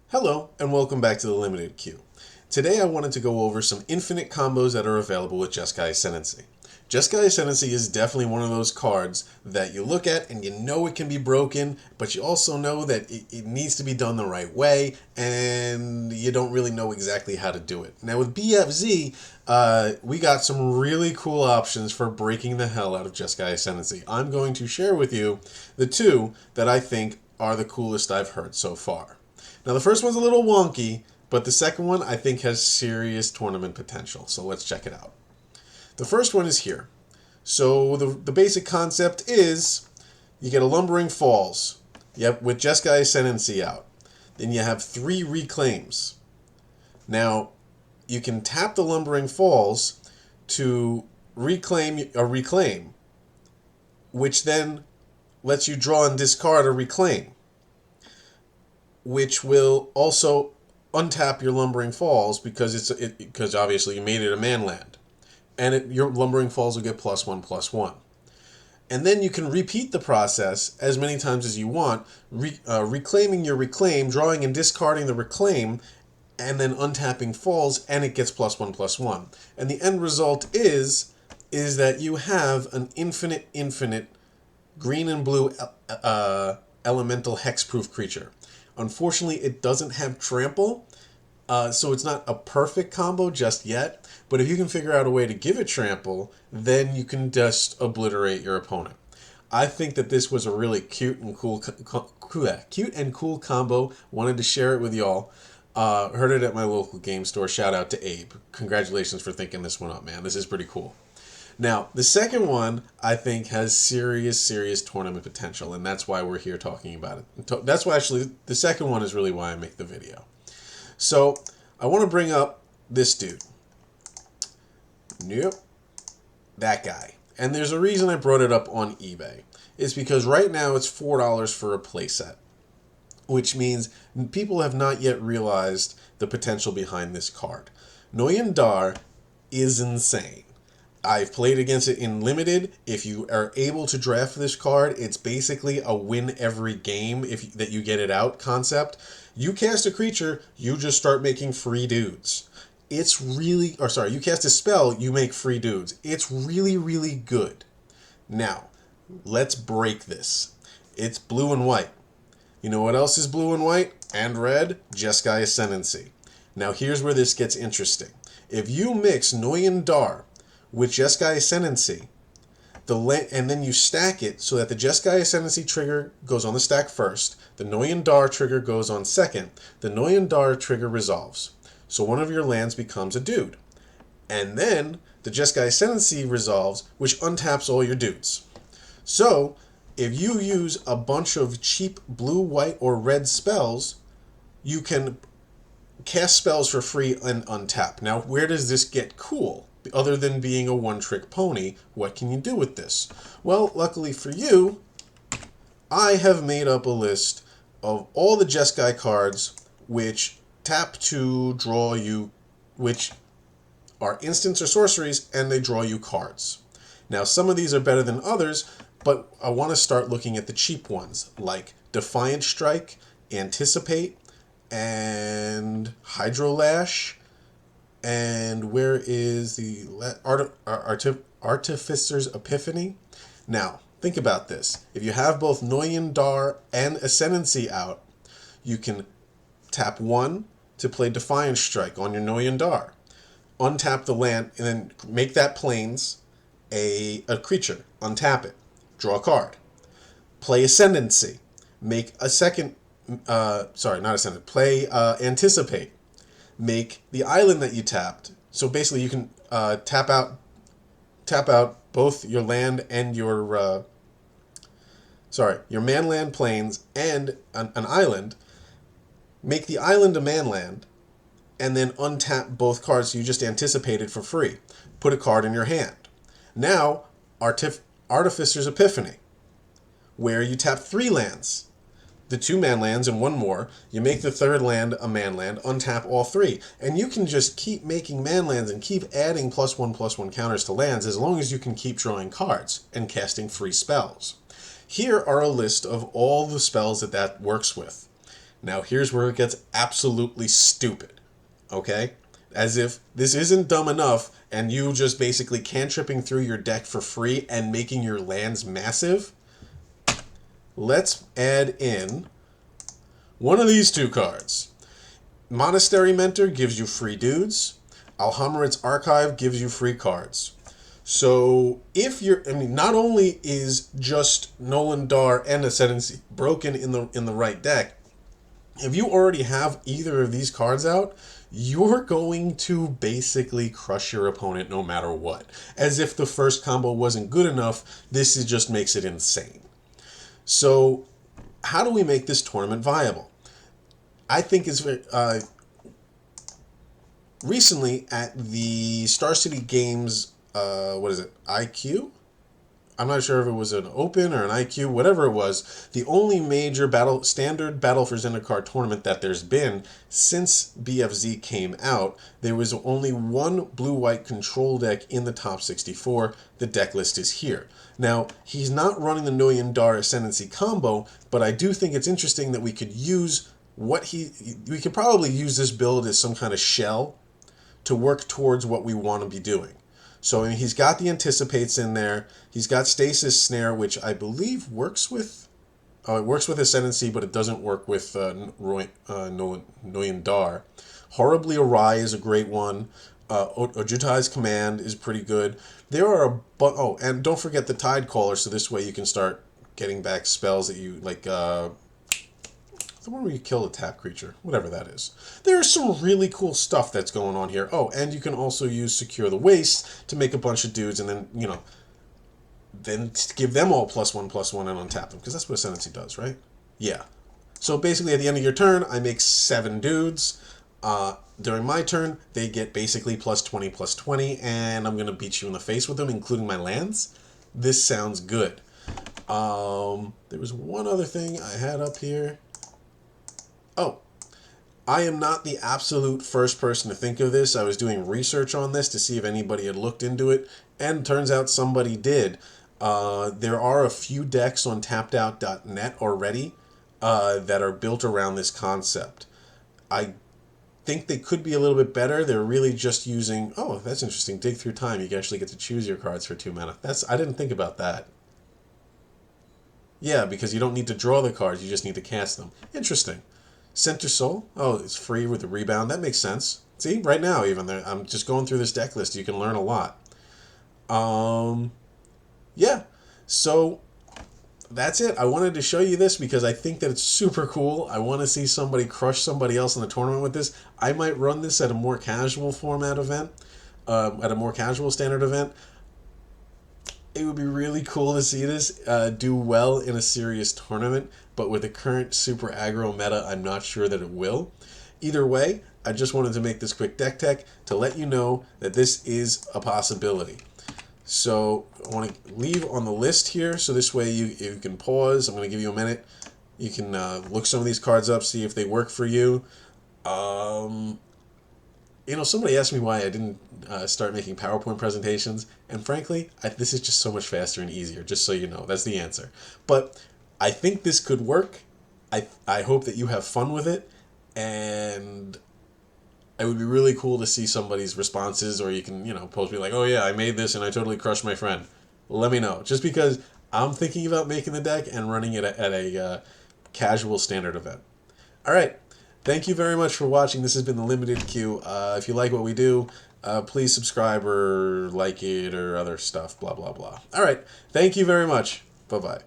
Hello, and welcome back to the Limited Queue. Today I wanted to go over some infinite combos that are available with Jeskai Ascendancy. Jeskai Ascendancy is definitely one of those cards that you look at and you know it can be broken, but you also know that it needs to be done the right way, and you don't really know exactly how to do it. Now with BFZ, we got some really cool options for breaking the hell out of Jeskai Ascendancy. I'm going to share with you the two that I think are the coolest I've heard so far. Now, the first one's a little wonky, but the second one I think has serious tournament potential. So let's check it out. The first one is here. So the basic concept is you get a Lumbering Falls. Yep, with Jeskai Ascendancy out. Then you have 3 reclaims. Now, you can tap the Lumbering Falls to reclaim a reclaim, which then lets you draw and discard a reclaim, which will also untap your Lumbering Falls because because obviously you made it a man land, and your Lumbering Falls will get +1/+1. And then you can repeat the process as many times as you want, reclaiming your reclaim, drawing and discarding the reclaim, and then untapping Falls, and it gets +1/+1. And the end result is that you have an infinite green and blue elemental hexproof creature. Unfortunately, it doesn't have trample, so it's not a perfect combo just yet. But if you can figure out a way to give it trample, then you can just obliterate your opponent. I think that this was a really cute and cool combo. Wanted to share it with y'all. Heard it at my local game store. Shout out to Abe. Congratulations for thinking this one up, man. This is pretty cool. Now, the second one, I think, has serious tournament potential, and that's why we're here talking about it. That's why, actually, the second one is really why I make the video. So, I want to bring up this dude. Nope. That guy. And there's a reason I brought it up on eBay. It's because right now it's $4 for a playset, which means people have not yet realized the potential behind this card. Noyan Dar is insane. I've played against it in Limited. If you are able to draft this card, it's basically a win every game that you get it out concept. You cast a creature, you just start making free dudes. It's really, you cast a spell, you make free dudes. It's really good. Now, let's break this. It's blue and white. You know what else is blue and white? And red? Jeskai Ascendancy. Now here's where this gets interesting. If you mix Noyan Dar with Jeskai Ascendancy, and then you stack it so that the Jeskai Ascendancy trigger goes on the stack first, the Noyan Dar trigger goes on second, the Noyan Dar trigger resolves. So one of your lands becomes a dude. And then the Jeskai Ascendancy resolves, which untaps all your dudes. So if you use a bunch of cheap blue, white, or red spells, you can cast spells for free and untap. Now, where does this get cool? Other than being a one-trick pony, what can you do with this? Well, luckily for you, I have made up a list of all the Jeskai cards which tap to draw you, which are instants or sorceries, and they draw you cards. Now, some of these are better than others, but I want to start looking at the cheap ones, like Defiant Strike, Anticipate, and Hydrolash. And where is the Artificer's Epiphany? Now, think about this. If you have both Noyan Dar and Ascendancy out, you can tap 1 to play Defiant Strike on your Noyan Dar. Untap the land, and then make that Plains a creature. Untap it. Draw a card. Play Ascendancy. Make a second... Play Anticipate. Make the island that you tapped. So basically you can tap out both your land and your manland plains and an island. Make the island a manland, and then untap both cards you just anticipated for free. Put a card in your hand. Now, Artificer's Epiphany, where you tap 3 lands. The 2 man lands and 1 more. You make the third land a man land, untap all 3. And you can just keep making man lands and keep adding +1/+1 counters to lands as long as you can keep drawing cards and casting free spells. Here are a list of all the spells that works with. Now here's where it gets absolutely stupid, okay? As if this isn't dumb enough and you just basically cantripping through your deck for free and making your lands massive. Let's add in one of these two cards. Monastery Mentor gives you free dudes. Alhammarit's Archive gives you free cards. So if not only is just Noyan Dar and Ascendancy broken in the right deck, if you already have either of these cards out, you're going to basically crush your opponent no matter what. As if the first combo wasn't good enough, just makes it insane. So how do we make this tournament viable? I think it's recently at the Star City Games, IQ? I'm not sure if it was an Open or an IQ, whatever it was. The only major standard Battle for Zendikar tournament that there's been since BFZ came out, there was only one blue-white control deck in the top 64. The deck list is here. Now, he's not running the Noyan Dar Ascendancy combo, but I do think it's interesting that we could use we could probably use this build as some kind of shell to work towards what we want to be doing. So he's got the Anticipates in there. He's got Stasis Snare, which I believe works with... it works with Ascendancy, but it doesn't work with Noyan Dar. Horribly Awry is a great one. Ojutai's Command is pretty good. There are and don't forget the Tide Caller, so this way you can start getting back spells that you... like, the one where you kill a tap creature, whatever that is. There's some really cool stuff that's going on here. Oh, and you can also use Secure the Waste to make a bunch of dudes and then, then give them all +1/+1 and untap them, because that's what Ascendancy does, right? Yeah. So basically at the end of your turn, I make 7 dudes. During my turn, they get basically +20/+20, and I'm going to beat you in the face with them, including my lands. This sounds good. There was one other thing I had up here. Oh, I am not the absolute first person to think of this. I was doing research on this to see if anybody had looked into it, and turns out somebody did. There are a few decks on tappedout.net already that are built around this concept. I think they could be a little bit better. They're really just using... Oh, that's interesting. Dig Through Time. You actually get to choose your cards for 2 mana. I didn't think about that. Yeah, because you don't need to draw the cards. You just need to cast them. Interesting. Center Soul. Oh, it's free with the rebound. That makes sense. See, right now even, I'm just going through this deck list. You can learn a lot. Yeah. So that's it. I wanted to show you this because I think that it's super cool. I want to see somebody crush somebody else in the tournament with this. I might run this at a more casual format event, at a more casual standard event. It would be really cool to see this do well in a serious tournament, but with the current super aggro meta, I'm not sure that it will. Either way, I just wanted to make this quick deck tech to let you know that this is a possibility. So I want to leave on the list here, so this way you can pause. I'm going to give you a minute. You can look some of these cards up, see if they work for you. Somebody asked me why I didn't start making PowerPoint presentations, and frankly, this is just so much faster and easier, just so you know. That's the answer. But I think this could work. I hope that you have fun with it, and it would be really cool to see somebody's responses, or you can, post me like, oh yeah, I made this and I totally crushed my friend. Let me know. Just because I'm thinking about making the deck and running it at a casual standard event. All right. Thank you very much for watching. This has been the Limited Queue. If you like what we do, please subscribe or like it or other stuff, blah, blah, blah. All right. Thank you very much. Bye-bye.